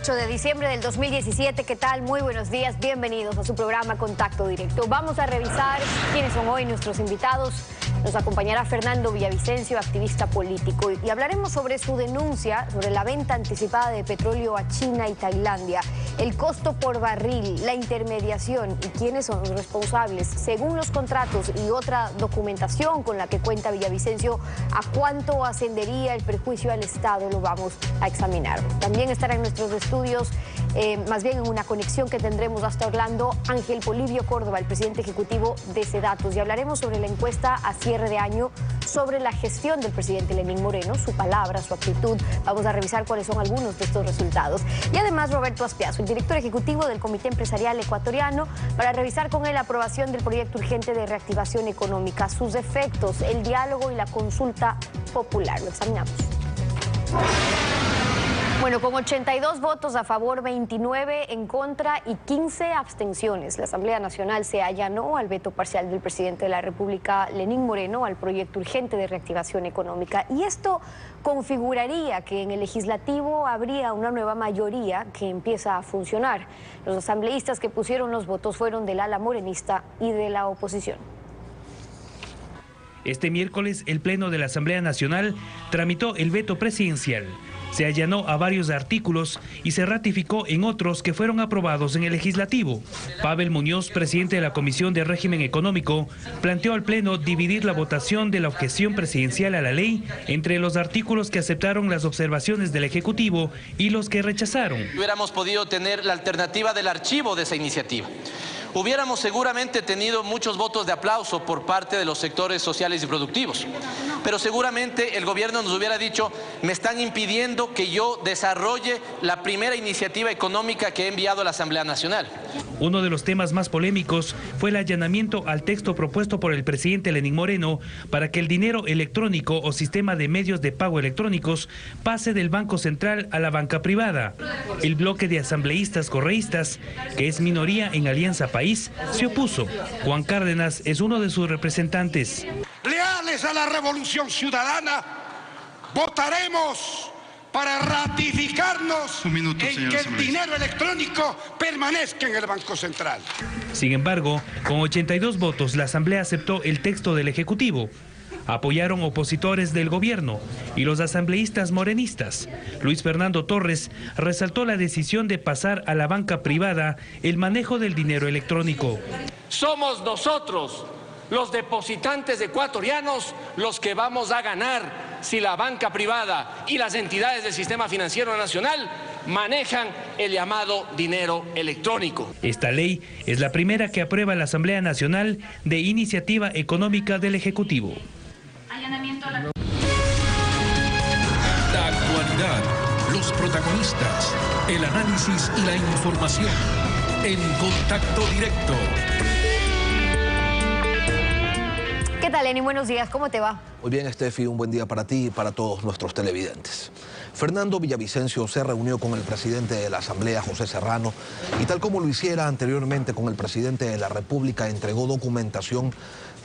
18 de diciembre del 2017. ¿Qué tal? Muy buenos días. Bienvenidos a su programa Contacto Directo. Vamos a revisar quiénes son hoy nuestros invitados. Nos acompañará Fernando Villavicencio, activista político, y hablaremos sobre su denuncia sobre la venta anticipada de petróleo a China y Tailandia, el costo por barril, la intermediación y quiénes son los responsables. Según los contratos y otra documentación con la que cuenta Villavicencio, ¿a cuánto ascendería el perjuicio al Estado? Lo vamos a examinar. También estará en nuestros estudios, más bien en una conexión que tendremos hasta Orlando, Ángel Polibio Córdoba, el presidente ejecutivo de Sedatus, y hablaremos sobre la encuesta a cierre de año sobre la gestión del presidente Lenín Moreno, su palabra, su actitud. Vamos a revisar cuáles son algunos de estos resultados. Y además Roberto Aspiazu, el director ejecutivo del Comité Empresarial Ecuatoriano, para revisar con él la aprobación del proyecto urgente de reactivación económica, sus efectos, el diálogo y la consulta popular. Lo examinamos. Bueno, con 82 votos a favor, 29 en contra y 15 abstenciones, la Asamblea Nacional se allanó al veto parcial del presidente de la República, Lenín Moreno, al proyecto urgente de reactivación económica. Y esto configuraría que en el legislativo habría una nueva mayoría que empieza a funcionar. Los asambleístas que pusieron los votos fueron del ala morenista y de la oposición. Este miércoles, el Pleno de la Asamblea Nacional tramitó el veto presidencial. Se allanó a varios artículos y se ratificó en otros que fueron aprobados en el legislativo. Pavel Muñoz, presidente de la Comisión de Régimen Económico, planteó al Pleno dividir la votación de la objeción presidencial a la ley entre los artículos que aceptaron las observaciones del Ejecutivo y los que rechazaron. Hubiéramos podido tener la alternativa del archivo de esa iniciativa. Hubiéramos seguramente tenido muchos votos de aplauso por parte de los sectores sociales y productivos, pero seguramente el gobierno nos hubiera dicho: me están impidiendo que yo desarrolle la primera iniciativa económica que he enviado a la Asamblea Nacional. Uno de los temas más polémicos fue el allanamiento al texto propuesto por el presidente Lenín Moreno para que el dinero electrónico o sistema de medios de pago electrónicos pase del Banco Central a la banca privada. El bloque de asambleístas correístas, que es minoría en Alianza País, se opuso. Juan Cárdenas es uno de sus representantes. Leales a la Revolución Ciudadana, votaremos para ratificarnos en que el dinero electrónico permanezca en el Banco Central. Sin embargo, con 82 votos, la Asamblea aceptó el texto del Ejecutivo. Apoyaron opositores del gobierno y los asambleístas morenistas. Luis Fernando Torres resaltó la decisión de pasar a la banca privada el manejo del dinero electrónico. Somos nosotros, los depositantes ecuatorianos, los que vamos a ganar si la banca privada y las entidades del sistema financiero nacional manejan el llamado dinero electrónico. Esta ley es la primera que aprueba la Asamblea Nacional de Iniciativa Económica del Ejecutivo. La actualidad, los protagonistas, el análisis y la información en Contacto Directo. ¿Qué tal, Lenín? Buenos días, ¿cómo te va? Muy bien, Estefi, un buen día para ti y para todos nuestros televidentes. Fernando Villavicencio se reunió con el presidente de la Asamblea, José Serrano, y tal como lo hiciera anteriormente con el presidente de la República, entregó documentación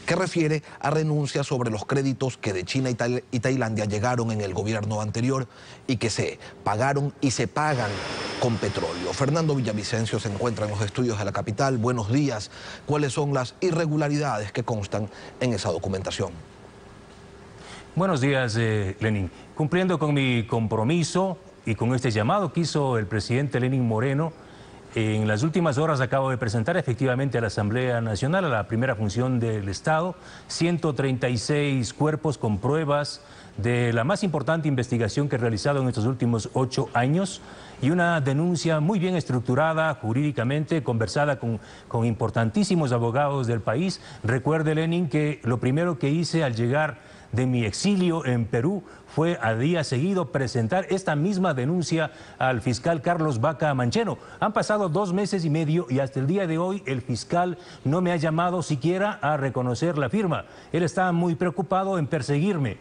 que refiere a renuncias sobre los créditos que de China y Tailandia llegaron en el gobierno anterior y que se pagaron y se pagan con petróleo. Fernando Villavicencio se encuentra en los estudios de la capital. Buenos días. ¿Cuáles son las irregularidades que constan en esa documentación? Buenos días, Lenín. Cumpliendo con mi compromiso y con este llamado que hizo el presidente Lenín Moreno, en las últimas horas acabo de presentar efectivamente a la Asamblea Nacional, a la primera función del Estado, 136 cuerpos con pruebas de la más importante investigación que he realizado en estos últimos 8 años y una denuncia muy bien estructurada jurídicamente, conversada con importantísimos abogados del país. Recuerde, Lenín, que lo primero que hice al llegar de mi exilio en Perú fue a día seguido presentar esta misma denuncia al fiscal Carlos Vaca Mancheno. Han pasado 2 meses y medio y hasta el día de hoy el fiscal no me ha llamado siquiera a reconocer la firma. Él está muy preocupado en perseguirme.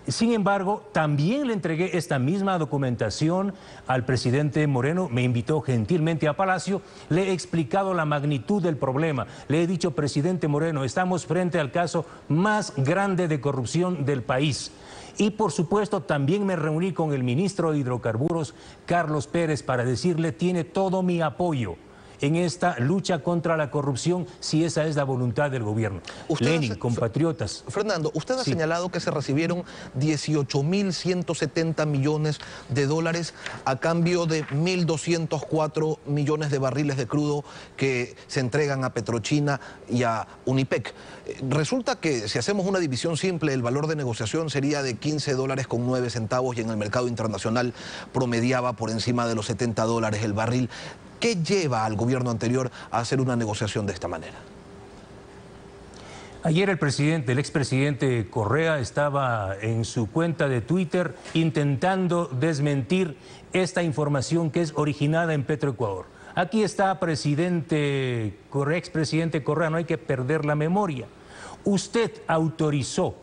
Sin embargo, también le entregué esta misma documentación al presidente Moreno, me invitó gentilmente a Palacio, le he explicado la magnitud del problema, le he dicho: presidente Moreno, estamos frente al caso más grande de corrupción del país. Y por supuesto también me reuní con el ministro de Hidrocarburos, Carlos Pérez, para decirle tiene todo mi apoyo en esta lucha contra la corrupción, si esa es la voluntad del gobierno. Lenin, compatriotas. Fernando, usted ha señalado que se recibieron 18.170 millones de dólares a cambio de 1.204 millones de barriles de crudo que se entregan a Petrochina y a Unipec. Resulta que si hacemos una división simple, el valor de negociación sería de $15.09 y en el mercado internacional promediaba por encima de los $70 el barril. ¿Qué lleva al gobierno anterior a hacer una negociación de esta manera? Ayer el expresidente Correa estaba en su cuenta de Twitter intentando desmentir esta información que es originada en Petroecuador. Aquí está, expresidente Correa, no hay que perder la memoria. Usted autorizó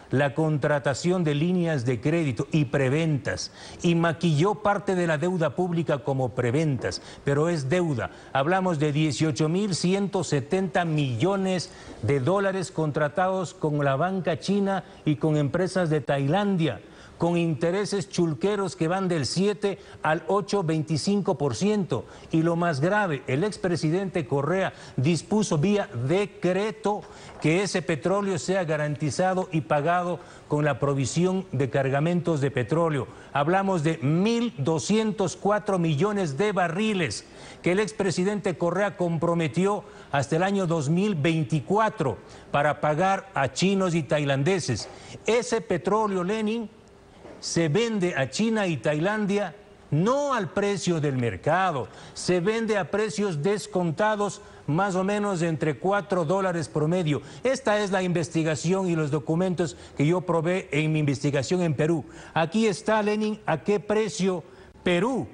la contratación de líneas de crédito y preventas y maquilló parte de la deuda pública como preventas, pero es deuda. Hablamos de 18.170 millones de dólares contratados con la banca china y con empresas de Tailandia, con intereses chulqueros que van del 7 al 8,25%. Y lo más grave, el expresidente Correa dispuso vía decreto que ese petróleo sea garantizado y pagado con la provisión de cargamentos de petróleo. Hablamos de 1.204 millones de barriles que el expresidente Correa comprometió hasta el año 2024 para pagar a chinos y tailandeses. Ese petróleo, Lenin, se vende a China y Tailandia no al precio del mercado, se vende a precios descontados, más o menos entre $4 promedio. Esta es la investigación y los documentos que yo probé en mi investigación en Perú. Aquí está, Lenin, a qué precio Perú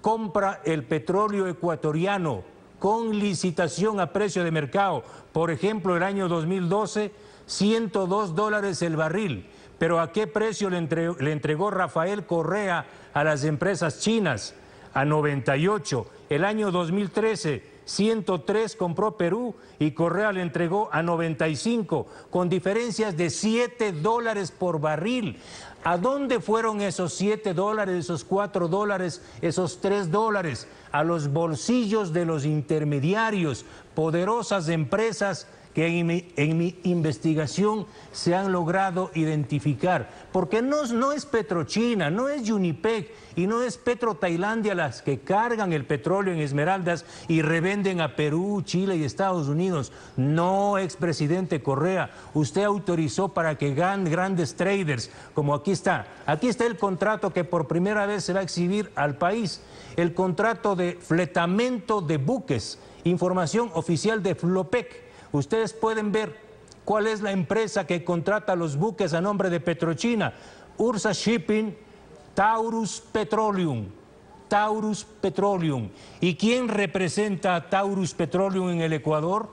compra el petróleo ecuatoriano con licitación a precio de mercado. Por ejemplo, el año 2012, $102 el barril. Pero ¿a qué precio le entregó Rafael Correa a las empresas chinas? A 98. El año 2013, 103 compró Perú y Correa le entregó a 95, con diferencias de $7 por barril. ¿A dónde fueron esos $7, esos $4, esos $3? A los bolsillos de los intermediarios, poderosas empresas que en mi investigación se han logrado identificar, porque no es Petrochina, no es Unipec y no es Petro-Tailandia las que cargan el petróleo en Esmeraldas y revenden a Perú, Chile y Estados Unidos. No, expresidente Correa, usted autorizó para que grandes traders, como aquí está el contrato que por primera vez se va a exhibir al país, el contrato de fletamento de buques, información oficial de Flopec. Ustedes pueden ver cuál es la empresa que contrata los buques a nombre de Petrochina. Ursa Shipping, Taurus Petroleum. Taurus Petroleum. ¿Y quién representa a Taurus Petroleum en el Ecuador?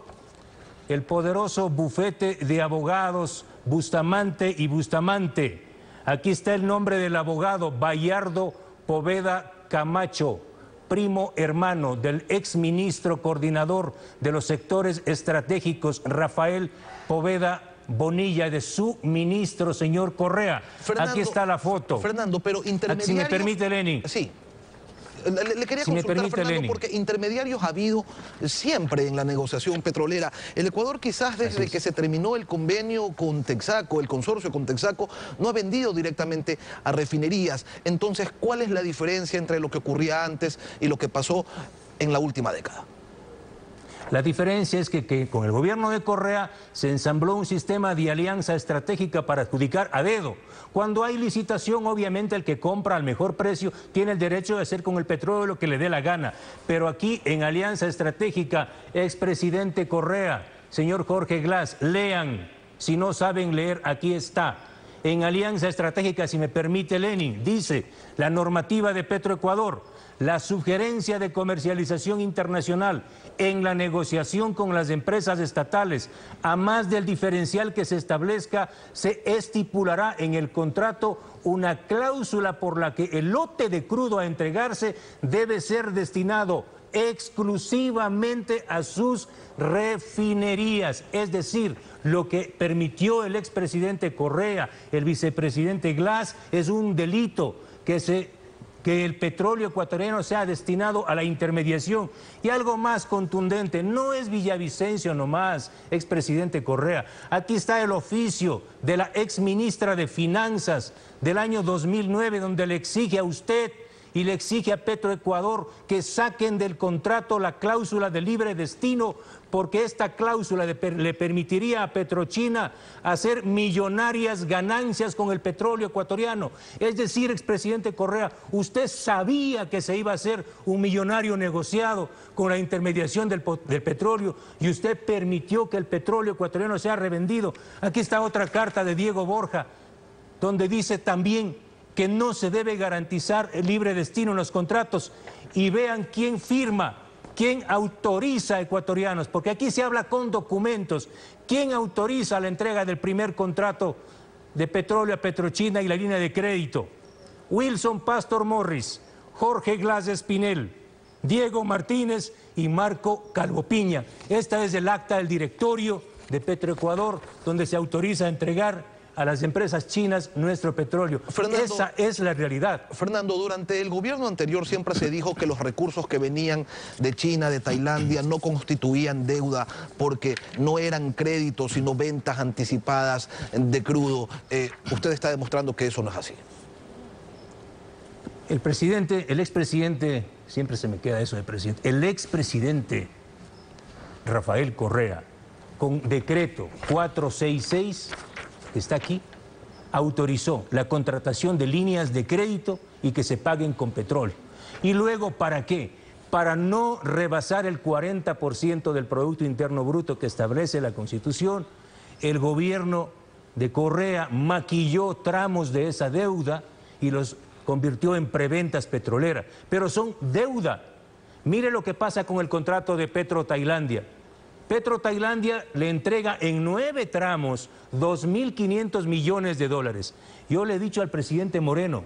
El poderoso bufete de abogados Bustamante y Bustamante. Aquí está el nombre del abogado Bayardo Poveda Camacho, primo hermano del exministro coordinador de los sectores estratégicos Rafael Poveda Bonilla, de su ministro, señor Correa. Fernando, aquí está la foto. Fernando, pero intermediarios... Si me permite, Lenin. Sí. Le quería consultar, Fernando, porque intermediarios ha habido siempre en la negociación petrolera. El Ecuador quizás desde que se terminó el convenio con Texaco, el consorcio con Texaco, no ha vendido directamente a refinerías. Entonces, ¿cuál es la diferencia entre lo que ocurría antes y lo que pasó en la última década? La diferencia es que con el gobierno de Correa se ensambló un sistema de alianza estratégica para adjudicar a dedo. Cuando hay licitación, obviamente el que compra al mejor precio tiene el derecho de hacer con el petróleo lo que le dé la gana. Pero aquí en alianza estratégica, expresidente Correa, señor Jorge Glass, lean. Si no saben leer, aquí está. En alianza estratégica, si me permite, Lenin, dice la normativa de Petroecuador: la sugerencia de comercialización internacional en la negociación con las empresas estatales, a más del diferencial que se establezca, se estipulará en el contrato una cláusula por la que el lote de crudo a entregarse debe ser destinado exclusivamente a sus refinerías. Es decir, lo que permitió el expresidente Correa, el vicepresidente Glass, es un delito que el petróleo ecuatoriano sea destinado a la intermediación. Y algo más contundente, no es Villavicencio nomás, expresidente Correa. Aquí está el oficio de la exministra de Finanzas del año 2009, donde le exige a usted y le exige a Petroecuador que saquen del contrato la cláusula de libre destino, porque esta cláusula le permitiría a Petrochina hacer millonarias ganancias con el petróleo ecuatoriano. Es decir, expresidente Correa, usted sabía que se iba a hacer un millonario negociado con la intermediación del petróleo y usted permitió que el petróleo ecuatoriano sea revendido. Aquí está otra carta de Diego Borja, donde dice también que no se debe garantizar el libre destino en los contratos. Y vean quién firma, quién autoriza a ecuatorianos, porque aquí se habla con documentos. ¿Quién autoriza la entrega del primer contrato de petróleo a Petrochina y la línea de crédito? Wilson Pastor Morris, Jorge Glass Espinel, Diego Martínez y Marco Calvo Piña. Esta es el acta del directorio de Petroecuador, donde se autoriza a entregar a las empresas chinas nuestro petróleo. Fernando, esa es la realidad. Fernando, durante el gobierno anterior siempre se dijo que los recursos que venían de China, de Tailandia, no constituían deuda porque no eran créditos, sino ventas anticipadas de crudo. Usted está demostrando que eso no es así. El expresidente, siempre se me queda eso de presidente, el expresidente Rafael Correa, con decreto 466, que está aquí, autorizó la contratación de líneas de crédito y que se paguen con petróleo. ¿Y luego para qué? Para no rebasar el 40% del Producto Interno Bruto que establece la Constitución, el gobierno de Correa maquilló tramos de esa deuda y los convirtió en preventas petroleras. Pero son deuda. Mire lo que pasa con el contrato de Petro-Tailandia. Petro-Tailandia le entrega en 9 tramos 2.500 millones de dólares. Yo le he dicho al presidente Moreno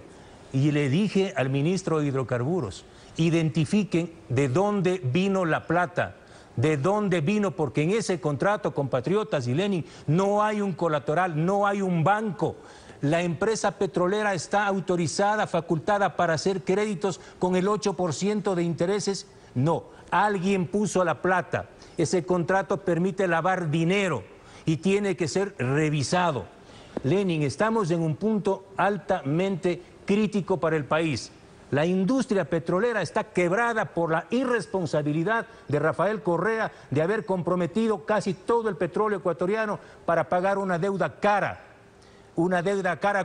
y le dije al ministro de Hidrocarburos, identifiquen de dónde vino la plata, de dónde vino, porque en ese contrato, compatriotas y Lenin, no hay un colateral, no hay un banco. La empresa petrolera está autorizada, facultada para hacer créditos con el 8% de intereses. No, alguien puso la plata. Ese contrato permite lavar dinero y tiene que ser revisado. Lenin, estamos en un punto altamente crítico para el país. La industria petrolera está quebrada por la irresponsabilidad de Rafael Correa de haber comprometido casi todo el petróleo ecuatoriano para pagar una deuda cara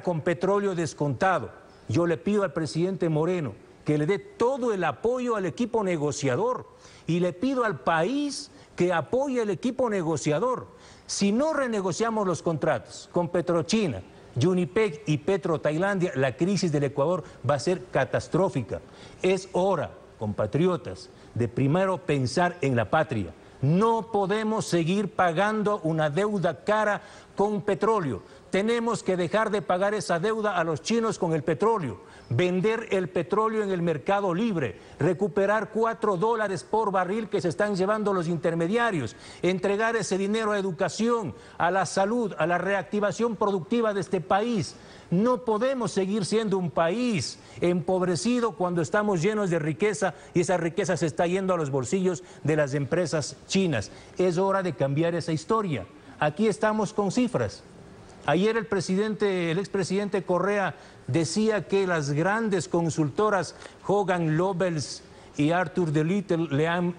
con petróleo descontado. Yo le pido al presidente Moreno que le dé todo el apoyo al equipo negociador y le pido al país que apoye al equipo negociador. Si no renegociamos los contratos con Petrochina, Unipec y Petro-Tailandia, la crisis del Ecuador va a ser catastrófica. Es hora, compatriotas, de primero pensar en la patria. No podemos seguir pagando una deuda cara con petróleo. Tenemos que dejar de pagar esa deuda a los chinos con el petróleo, vender el petróleo en el mercado libre, recuperar $4 por barril que se están llevando los intermediarios, entregar ese dinero a educación, a la salud, a la reactivación productiva de este país. No podemos seguir siendo un país empobrecido cuando estamos llenos de riqueza y esa riqueza se está yendo a los bolsillos de las empresas chinas. Es hora de cambiar esa historia. Aquí estamos con cifras. Ayer el expresidente Correa decía que las grandes consultoras Hogan Lovells y Arthur de Little le han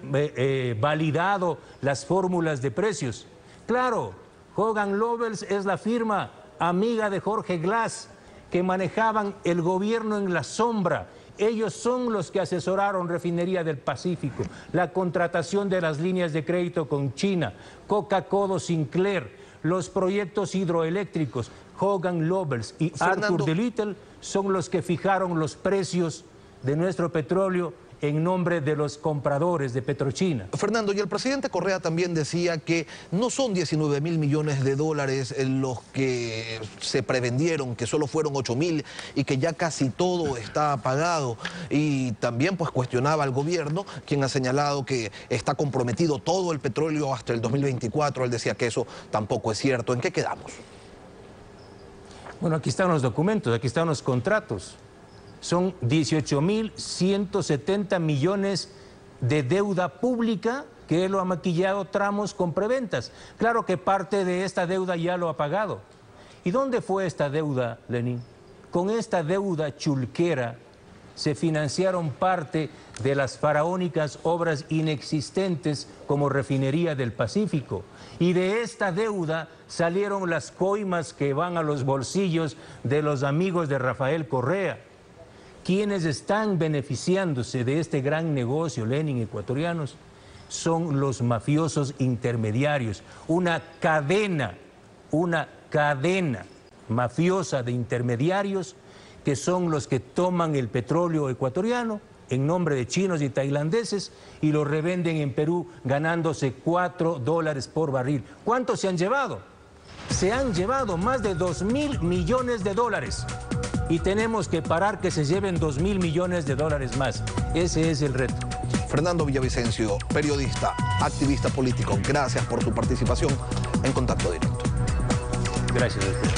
validado las fórmulas de precios. Claro, Hogan Lovells es la firma amiga de Jorge Glass, que manejaban el gobierno en la sombra. Ellos son los que asesoraron Refinería del Pacífico, la contratación de las líneas de crédito con China, Coca-Cola Sinclair, los proyectos hidroeléctricos. Hogan Lovells y Arthur de Little son los que fijaron los precios de nuestro petróleo en nombre de los compradores de Petrochina. Fernando, y el presidente Correa también decía que no son 19.000 millones de dólares los que se prevendieron, que solo fueron 8.000 y que ya casi todo está pagado. Y también pues cuestionaba al gobierno, quien ha señalado que está comprometido todo el petróleo hasta el 2024. Él decía que eso tampoco es cierto. ¿En qué quedamos? Bueno, aquí están los documentos, aquí están los contratos. Son 18.170 millones de deuda pública que él lo ha maquillado tramos con preventas. Claro que parte de esta deuda ya lo ha pagado. ¿Y dónde fue esta deuda, Lenín? Con esta deuda chulquera se financiaron parte de las faraónicas obras inexistentes como Refinería del Pacífico. Y de esta deuda salieron las coimas que van a los bolsillos de los amigos de Rafael Correa. Quienes están beneficiándose de este gran negocio, Lenín, ecuatorianos, son los mafiosos intermediarios. Una cadena mafiosa de intermediarios que son los que toman el petróleo ecuatoriano en nombre de chinos y tailandeses y lo revenden en Perú ganándose $4 por barril. ¿Cuántos se han llevado? Se han llevado más de 2.000 millones de dólares. Y tenemos que parar que se lleven 2.000 millones de dólares más. Ese es el reto. Fernando Villavicencio, periodista, activista político, gracias por su participación en Contacto Directo. Gracias a usted.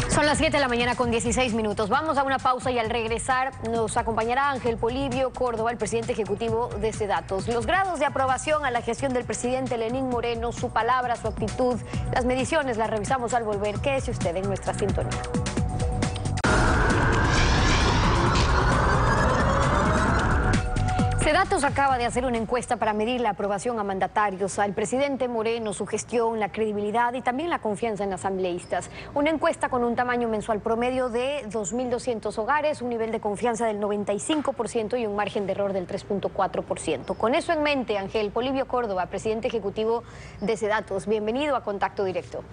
Son las 7 de la mañana con 16 minutos. Vamos a una pausa y al regresar nos acompañará Ángel Polibio Córdoba, el presidente ejecutivo de SEDATOS. Los grados de aprobación a la gestión del presidente Lenín Moreno, su palabra, su actitud, las mediciones las revisamos al volver. Quédese usted en nuestra sintonía. SEDATOS acaba de hacer una encuesta para medir la aprobación a mandatarios, al presidente Moreno, su gestión, la credibilidad y también la confianza en asambleístas. Una encuesta con un tamaño mensual promedio de 2.200 hogares, un nivel de confianza del 95% y un margen de error del 3.4%. Con eso en mente, Ángel Polibio Córdoba, presidente ejecutivo de SEDATOS, bienvenido a Contacto Directo.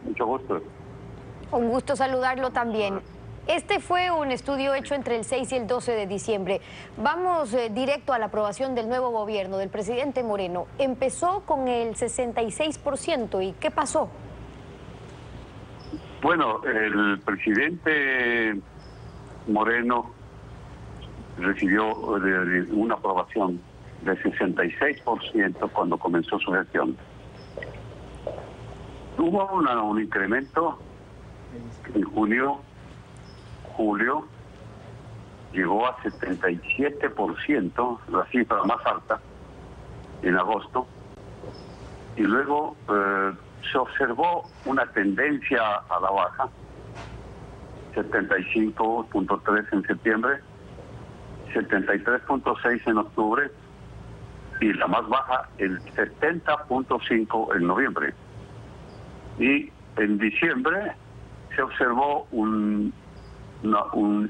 Mucho gusto. Un gusto saludarlo también. Este fue un estudio hecho entre el 6 y el 12 de diciembre. Vamos directo a la aprobación del nuevo gobierno del presidente Moreno. Empezó con el 66%. ¿Y qué pasó? Bueno, el presidente Moreno recibió una aprobación de 66% cuando comenzó su gestión. Hubo un incremento en julio llegó a 77%, la cifra más alta, en agosto, y luego se observó una tendencia a la baja, 75.3 en septiembre, 73.6 en octubre, y la más baja, el 70.5 en noviembre. Y en diciembre se observó un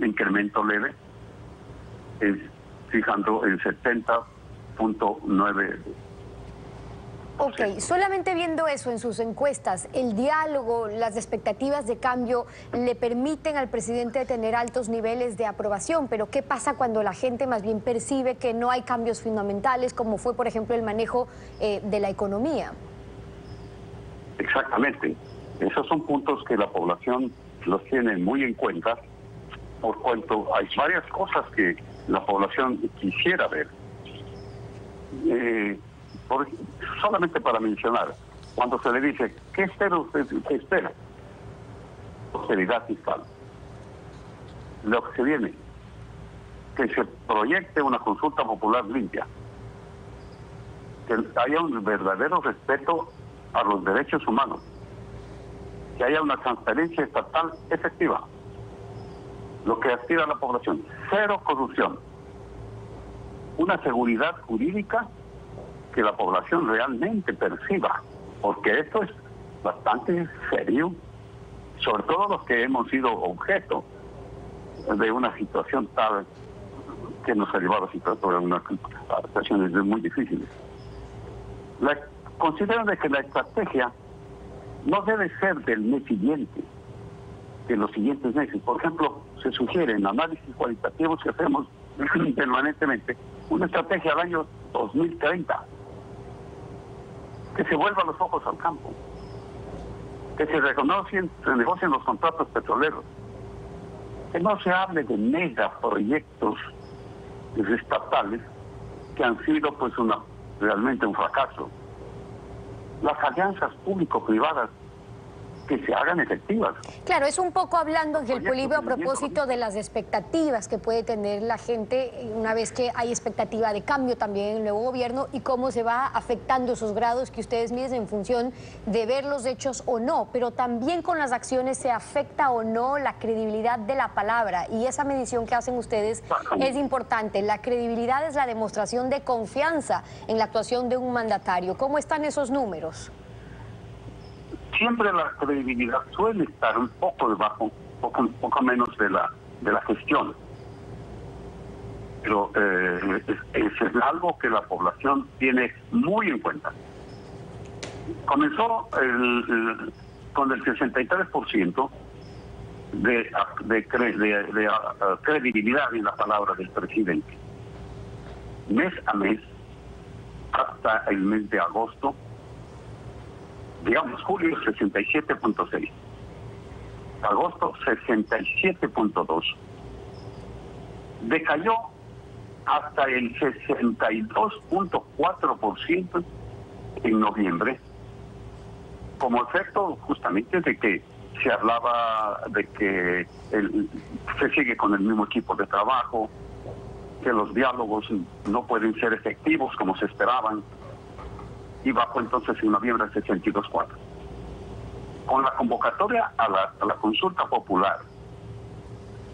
incremento leve, fijando en 70.9. Ok, solamente viendo eso en sus encuestas, el diálogo, las expectativas de cambio le permiten al presidente tener altos niveles de aprobación, pero ¿qué pasa cuando la gente más bien percibe que no hay cambios fundamentales, como fue, por ejemplo, el manejo de la economía? Exactamente. Esos son puntos que la población los tiene muy en cuenta, por cuanto hay varias cosas que la población quisiera ver. Solamente para mencionar, cuando se le dice, ¿qué espera usted? ¿Qué espera? Austeridad fiscal. Lo que se viene, que se proyecte una consulta popular limpia, que haya un verdadero respeto a los derechos humanos, que haya una transparencia estatal efectiva, lo que aspira a la población, cero corrupción, una seguridad jurídica que la población realmente perciba, porque esto es bastante serio, sobre todo los que hemos sido objeto de una situación tal que nos ha llevado a situaciones muy difíciles. Consideran que la estrategia no debe ser del mes siguiente, de los siguientes meses. Por ejemplo, se sugieren análisis cualitativos que hacemos permanentemente una estrategia al año 2030. Que se vuelvan los ojos al campo, que se negocien los contratos petroleros, que no se hable de megaproyectos estatales que han sido pues realmente un fracaso. Las alianzas público-privadas que se hagan efectivas. Claro, es un poco hablando, Ángel Polibio, a propósito de las expectativas que puede tener la gente una vez que hay expectativa de cambio también en el nuevo gobierno y cómo se va afectando esos grados que ustedes miden en función de ver los hechos o no, pero también con las acciones se afecta o no la credibilidad de la palabra, y esa medición que hacen ustedes es importante. La credibilidad es la demostración de confianza en la actuación de un mandatario. ¿Cómo están esos números? Siempre la credibilidad suele estar un poco debajo, un poco menos de la gestión. Pero es algo que la población tiene muy en cuenta. Comenzó con el 63% de credibilidad en la palabra del presidente. Mes a mes, hasta el mes de agosto, digamos, julio 67.6, agosto 67.2, decayó hasta el 62.4% en noviembre, como efecto justamente de que se hablaba de que se sigue con el mismo equipo de trabajo, que los diálogos no pueden ser efectivos como se esperaban, y bajó entonces en noviembre 62.4. Con la convocatoria a la consulta popular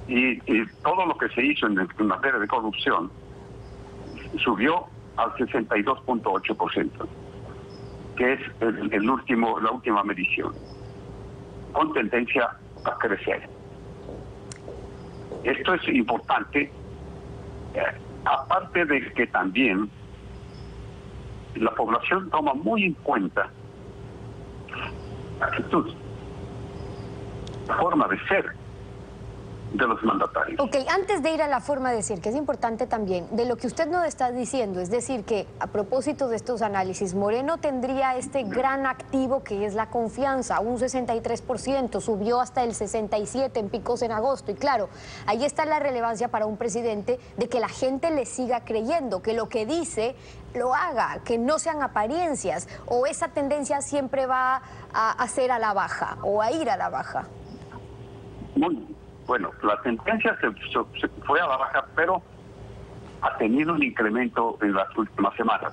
y todo lo que se hizo en materia de corrupción, subió al 62.8%, que es la última medición, con tendencia a crecer. Esto es importante, aparte de que también la población toma muy en cuenta la actitud, la forma de ser de los mandatarios. Ok, antes de ir a la forma de decir, que es importante también, de lo que usted nos está diciendo, es decir, que a propósito de estos análisis, Moreno tendría este gran activo que es la confianza, un 63%, subió hasta el 67% en picos en agosto, y claro, ahí está la relevancia para un presidente de que la gente le siga creyendo, que lo que dice lo haga, que no sean apariencias, o esa tendencia siempre va a ser a la baja, o a ir a la baja. Bueno, la tendencia se fue a la baja, pero ha tenido un incremento en las últimas semanas.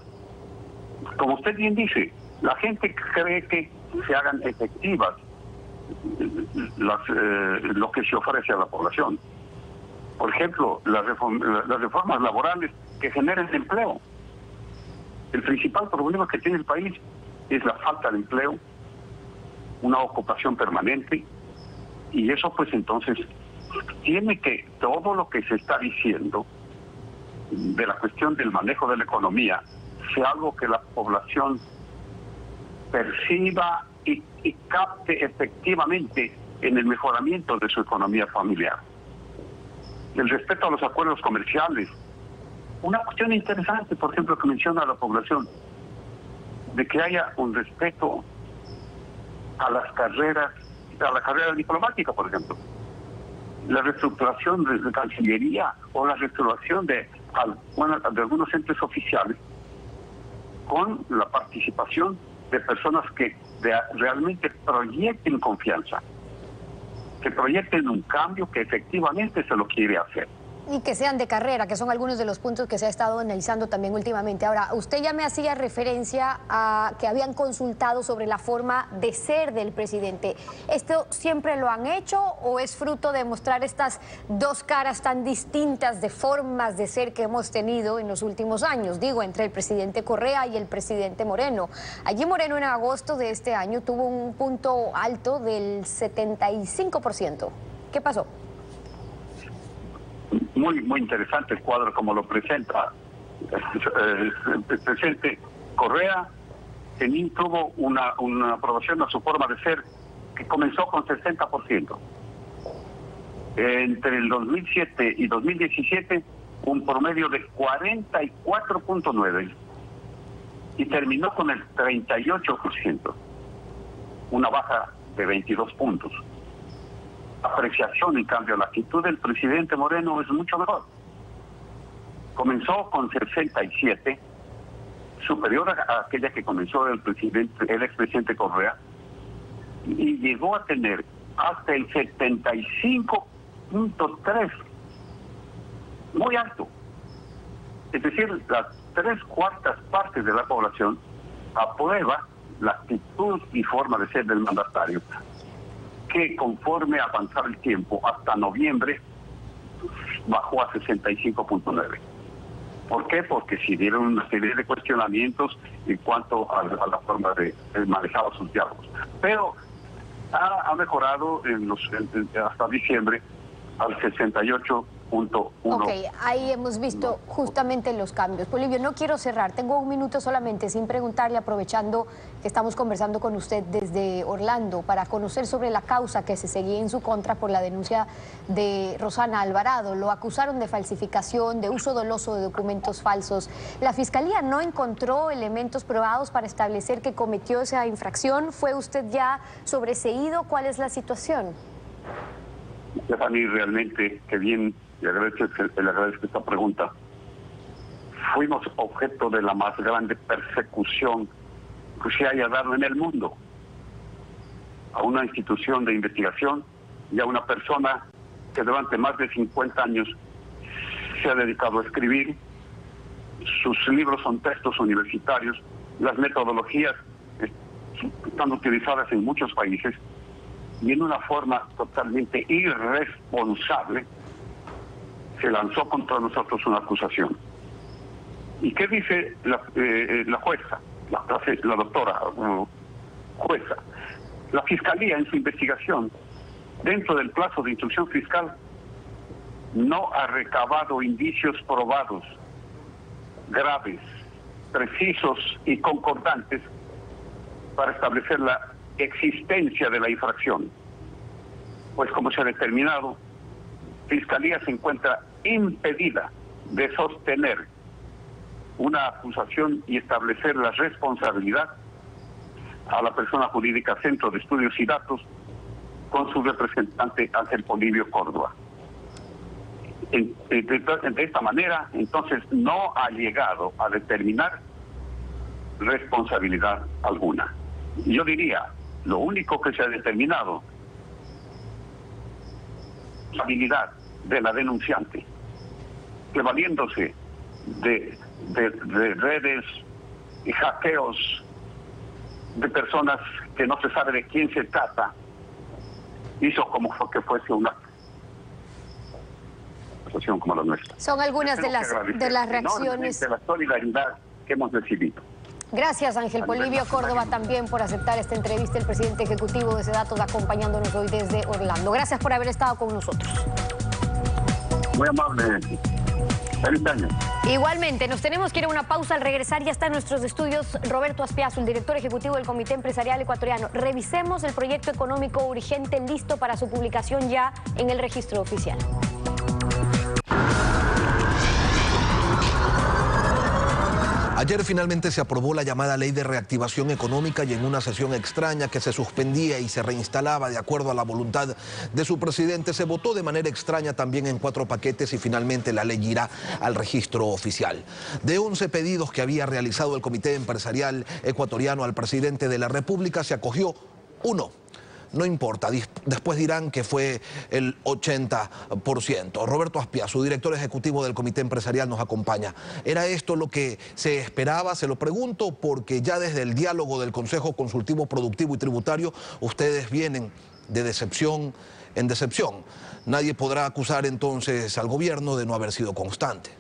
Como usted bien dice, la gente cree que se hagan efectivas lo que se ofrece a la población. Por ejemplo, las reformas laborales que generen empleo. El principal problema que tiene el país es la falta de empleo, una ocupación permanente, y eso pues entonces tiene que, todo lo que se está diciendo de la cuestión del manejo de la economía sea algo que la población perciba y capte efectivamente en el mejoramiento de su economía familiar. El respeto a los acuerdos comerciales. Una cuestión interesante, por ejemplo, que menciona la población, de que haya un respeto a las carreras, a la carrera diplomática, por ejemplo. La reestructuración de Cancillería o la reestructuración de algunos entes oficiales con la participación de personas que realmente proyecten confianza, que proyecten un cambio que efectivamente se lo quiere hacer. Y que sean de carrera, que son algunos de los puntos que se ha estado analizando también últimamente. Ahora, usted ya me hacía referencia a que habían consultado sobre la forma de ser del presidente. ¿Esto siempre lo han hecho o es fruto de mostrar estas dos caras tan distintas de formas de ser que hemos tenido en los últimos años? Digo, entre el presidente Correa y el presidente Moreno. Allí Moreno en agosto de este año tuvo un punto alto del 75%. ¿Qué pasó? Muy interesante el cuadro como lo presenta el presidente Correa. Tuvo una aprobación a su forma de ser que comenzó con 60%. Entre el 2007 y 2017 un promedio de 44.9 y terminó con el 38%, una baja de 22 puntos. Apreciación, en cambio, la actitud del presidente Moreno es mucho mejor. Comenzó con 67, superior a aquella que comenzó el expresidente Correa, y llegó a tener hasta el 75.3, muy alto. Es decir, las 3/4 partes de la población aprueba la actitud y forma de ser del mandatario, que conforme avanzaba el tiempo, hasta noviembre, bajó a 65.9. ¿Por qué? Porque se dieron una serie de cuestionamientos en cuanto a la forma de manejar sus diálogos. Pero ha mejorado hasta diciembre al 68.1. Ok, ahí hemos visto justamente los cambios. Polibio, no quiero cerrar, tengo un minuto solamente sin preguntarle, aprovechando que estamos conversando con usted desde Orlando, para conocer sobre la causa que se seguía en su contra por la denuncia de Rosana Alvarado. Lo acusaron de falsificación, de uso doloso de documentos falsos. La Fiscalía no encontró elementos probados para establecer que cometió esa infracción. ¿Fue usted ya sobreseído? ¿Cuál es la situación? Stephanie, realmente, qué bien, le agradezco esta pregunta. Fuimos objeto de la más grande persecución que se haya dado en el mundo a una institución de investigación y a una persona que durante más de 50 años se ha dedicado a escribir. Sus libros son textos universitarios, las metodologías están utilizadas en muchos países, y en una forma totalmente irresponsable se lanzó contra nosotros una acusación. ¿Y qué dice la jueza, la doctora jueza? La Fiscalía, en su investigación, dentro del plazo de instrucción fiscal, no ha recabado indicios probados, graves, precisos y concordantes para establecer la existencia de la infracción. Pues como se ha determinado, Fiscalía se encuentra impedida de sostener una acusación y establecer la responsabilidad a la persona jurídica Centro de Estudios y Datos con su representante Ángel Polibio Córdoba. De esta manera, entonces, no ha llegado a determinar responsabilidad alguna. Yo diría, lo único que se ha determinado es la habilidad de la denunciante, que valiéndose de redes y hackeos de personas que no se sabe de quién se trata, hizo como que fuese una asociación como la nuestra. Son algunas de las reacciones de la solidaridad que hemos recibido. Gracias, Ángel Polibio Córdoba, también por aceptar esta entrevista, el presidente ejecutivo de Sedatos, acompañándonos hoy desde Orlando. Gracias por haber estado con nosotros. Muy amable. Feliz año. Igualmente, nos tenemos que ir a una pausa. Al regresar ya está en nuestros estudios Roberto Aspiazu, el director ejecutivo del Comité Empresarial Ecuatoriano. Revisemos el proyecto económico urgente listo para su publicación ya en el registro oficial. Ayer finalmente se aprobó la llamada Ley de Reactivación Económica y en una sesión extraña que se suspendía y se reinstalaba de acuerdo a la voluntad de su presidente, se votó de manera extraña también en 4 paquetes y finalmente la ley irá al registro oficial. De 11 pedidos que había realizado el Comité Empresarial Ecuatoriano al presidente de la República, se acogió 1. No importa, después dirán que fue el 80%. Roberto Aspiazu, director ejecutivo del Comité Empresarial, nos acompaña. ¿Era esto lo que se esperaba? Se lo pregunto porque ya desde el diálogo del Consejo Consultivo Productivo y Tributario, ustedes vienen de decepción en decepción. Nadie podrá acusar entonces al gobierno de no haber sido constante.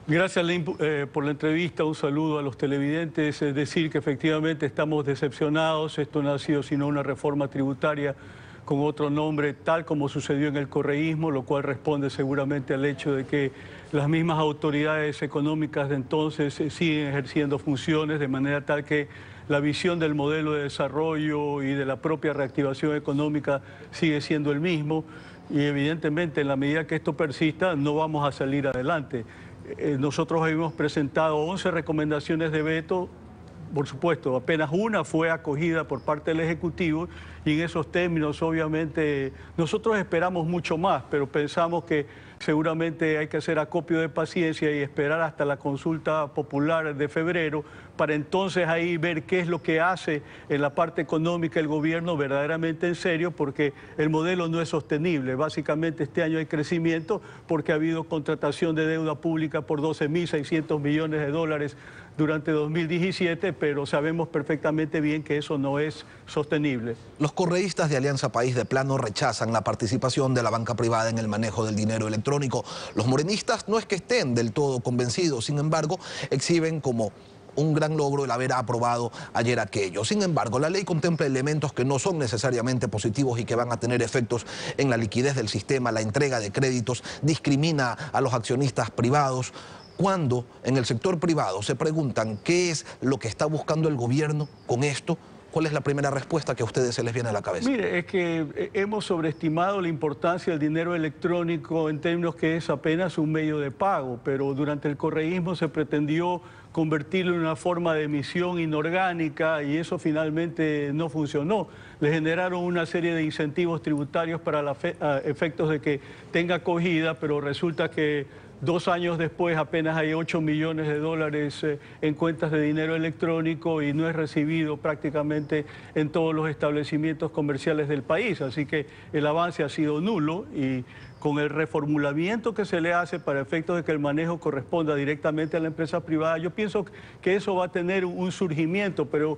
Gracias, Len, por la entrevista. Un saludo a los televidentes. Es decir, que efectivamente estamos decepcionados. Esto no ha sido sino una reforma tributaria con otro nombre, tal como sucedió en el correísmo, lo cual responde seguramente al hecho de que las mismas autoridades económicas de entonces siguen ejerciendo funciones de manera tal que la visión del modelo de desarrollo y de la propia reactivación económica sigue siendo el mismo. y evidentemente en la medida que esto persista no vamos a salir adelante. Nosotros habíamos presentado 11 recomendaciones de veto. Por supuesto, apenas una fue acogida por parte del Ejecutivo y en esos términos, obviamente, nosotros esperamos mucho más, pero pensamos que seguramente hay que hacer acopio de paciencia y esperar hasta la consulta popular de febrero para entonces ahí ver qué es lo que hace en la parte económica el gobierno verdaderamente en serio, porque el modelo no es sostenible. Básicamente este año hay crecimiento porque ha habido contratación de deuda pública por 12.600 millones de dólares durante 2017, pero sabemos perfectamente bien que eso no es sostenible. Los correístas de Alianza País de plano rechazan la participación de la banca privada en el manejo del dinero electrónico. Los morenistas no es que estén del todo convencidos, sin embargo, exhiben como un gran logro el haber aprobado ayer aquello. Sin embargo, la ley contempla elementos que no son necesariamente positivos y que van a tener efectos en la liquidez del sistema, la entrega de créditos, discrimina a los accionistas privados. Cuando en el sector privado se preguntan qué es lo que está buscando el gobierno con esto, ¿cuál es la primera respuesta que a ustedes se les viene a la cabeza? Mire, es que hemos sobreestimado la importancia del dinero electrónico en términos que es apenas un medio de pago, pero durante el correísmo se pretendió convertirlo en una forma de emisión inorgánica y eso finalmente no funcionó. Le generaron una serie de incentivos tributarios para efectos de que tenga acogida, pero resulta que 2 años después apenas hay 8 millones de dólares en cuentas de dinero electrónico y no es recibido prácticamente en todos los establecimientos comerciales del país. Así que el avance ha sido nulo y con el reformulamiento que se le hace para efectos de que el manejo corresponda directamente a la empresa privada, yo pienso que eso va a tener un surgimiento, pero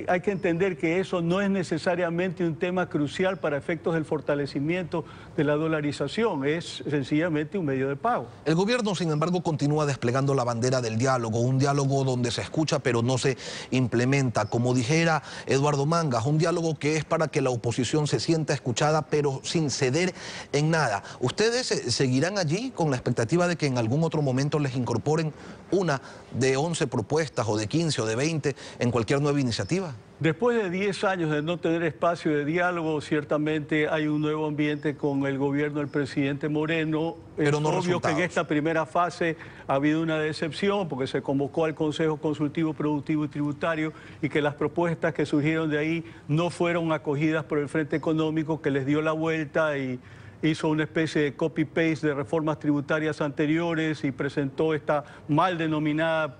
hay que entender que eso no es necesariamente un tema crucial para efectos del fortalecimiento de la dolarización, es sencillamente un medio de pago. El gobierno, sin embargo, continúa desplegando la bandera del diálogo, un diálogo donde se escucha pero no se implementa. Como dijera Eduardo Mangas, un diálogo que es para que la oposición se sienta escuchada pero sin ceder en nada. ¿Ustedes seguirán allí con la expectativa de que en algún otro momento les incorporen una de 11 propuestas o de 15 o de 20 en cualquier nueva iniciativa? Después de 10 años de no tener espacio de diálogo, ciertamente hay un nuevo ambiente con el gobierno del presidente Moreno. Pero es no obvio resultados. que en esta primera fase ha habido una decepción porque se convocó al Consejo Consultivo Productivo y Tributario y que las propuestas que surgieron de ahí no fueron acogidas por el Frente Económico, que les dio la vuelta y hizo una especie de copy-paste de reformas tributarias anteriores y presentó esta mal denominado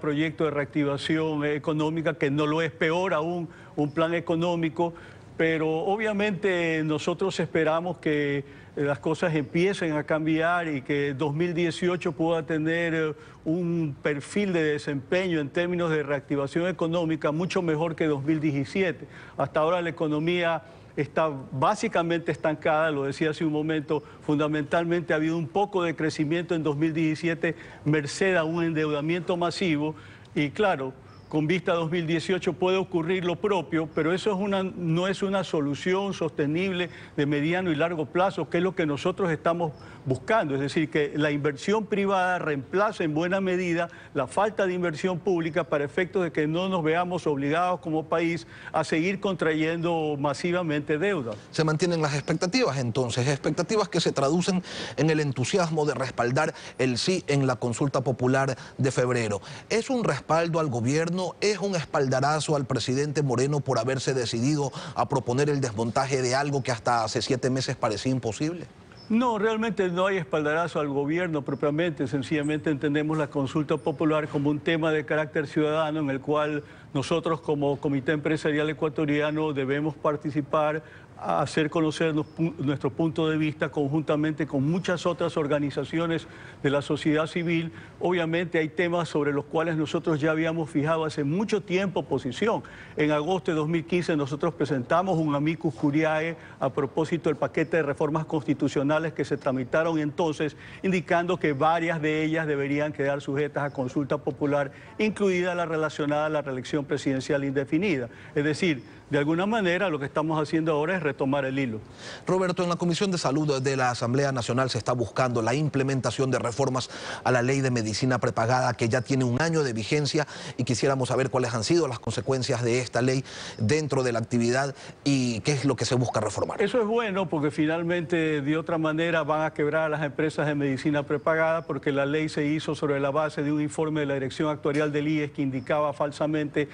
proyecto de reactivación económica, que no lo es, peor aún, un plan económico. Pero obviamente nosotros esperamos que las cosas empiecen a cambiar y que 2018 pueda tener un perfil de desempeño en términos de reactivación económica mucho mejor que 2017. Hasta ahora la economía está básicamente estancada, lo decía hace un momento, fundamentalmente ha habido un poco de crecimiento en 2017, merced a un endeudamiento masivo y claro, con vista a 2018 puede ocurrir lo propio, pero eso no es una solución sostenible de mediano y largo plazo, que es lo que nosotros estamos buscando. Es decir, que la inversión privada reemplace en buena medida la falta de inversión pública para efectos de que no nos veamos obligados como país a seguir contrayendo masivamente deuda. Se mantienen las expectativas entonces, expectativas que se traducen en el entusiasmo de respaldar el sí en la consulta popular de febrero. ¿Es un respaldo al gobierno? ¿Es un espaldarazo al presidente Moreno por haberse decidido a proponer el desmontaje de algo que hasta hace 7 meses parecía imposible? No, realmente no hay espaldarazo al gobierno propiamente, sencillamente entendemos la consulta popular como un tema de carácter ciudadano en el cual nosotros como Comité Empresarial Ecuatoriano debemos participar, a hacer conocer nuestro punto de vista conjuntamente con muchas otras organizaciones de la sociedad civil. Obviamente hay temas sobre los cuales nosotros ya habíamos fijado hace mucho tiempo posición. En agosto de 2015 nosotros presentamos un amicus curiae a propósito del paquete de reformas constitucionales que se tramitaron entonces, indicando que varias de ellas deberían quedar sujetas a consulta popular, incluida la relacionada a la reelección presidencial indefinida. Es decir, de alguna manera lo que estamos haciendo ahora es retomar el hilo. Roberto, en la Comisión de Salud de la Asamblea Nacional se está buscando la implementación de reformas a la ley de medicina prepagada que ya tiene un año de vigencia y quisiéramos saber cuáles han sido las consecuencias de esta ley dentro de la actividad y qué es lo que se busca reformar. Eso es bueno porque finalmente de otra manera van a quebrar a las empresas de medicina prepagada porque la ley se hizo sobre la base de un informe de la Dirección Actuarial del IES que indicaba falsamente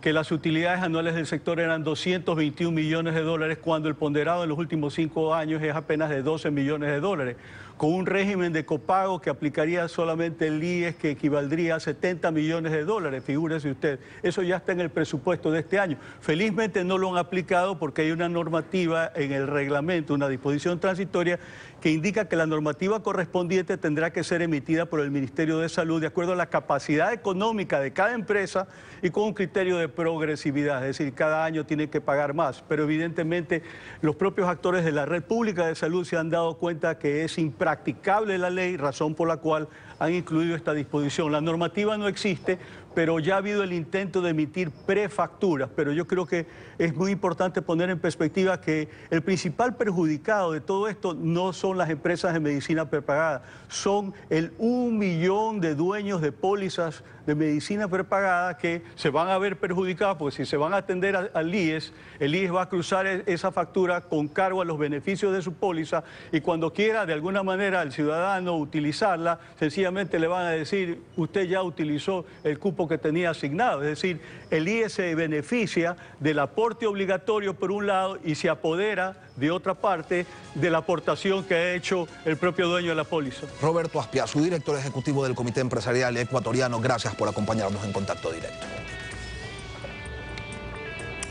que las utilidades anuales del sector eran 221 millones de dólares cuando el ponderado en los últimos 5 años es apenas de 12 millones de dólares, con un régimen de copago que aplicaría solamente el IES que equivaldría a 70 millones de dólares, figúrese usted. Eso ya está en el presupuesto de este año. Felizmente no lo han aplicado porque hay una normativa en el reglamento, una disposición transitoria que indica que la normativa correspondiente tendrá que ser emitida por el Ministerio de Salud de acuerdo a la capacidad económica de cada empresa y con un criterio de progresividad, es decir, cada año tiene que pagar más, pero evidentemente los propios actores de la red pública de salud se han dado cuenta que es impracticable la ley, razón por la cual han incluido esta disposición. La normativa no existe, pero ya ha habido el intento de emitir prefacturas, pero yo creo que es muy importante poner en perspectiva que el principal perjudicado de todo esto no son las empresas de medicina prepagada, son el 1 millón de dueños de pólizas de medicina prepagada que se van a ver perjudicados porque si se van a atender al IES, el IES va a cruzar esa factura con cargo a los beneficios de su póliza y cuando quiera de alguna manera el ciudadano utilizarla, sencillamente le van a decir, usted ya utilizó el cupo que tenía asignado, es decir, el IES se beneficia del aporte obligatorio por un lado y se apodera de otra parte de la aportación que ha hecho el propio dueño de la póliza. Roberto Azpiazu, director ejecutivo del Comité Empresarial Ecuatoriano, gracias por acompañarnos en Contacto Directo.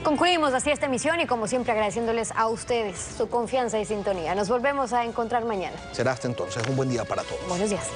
Concluimos así esta emisión y como siempre agradeciéndoles a ustedes su confianza y sintonía. Nos volvemos a encontrar mañana. Será hasta entonces. Un buen día para todos. Buenos días.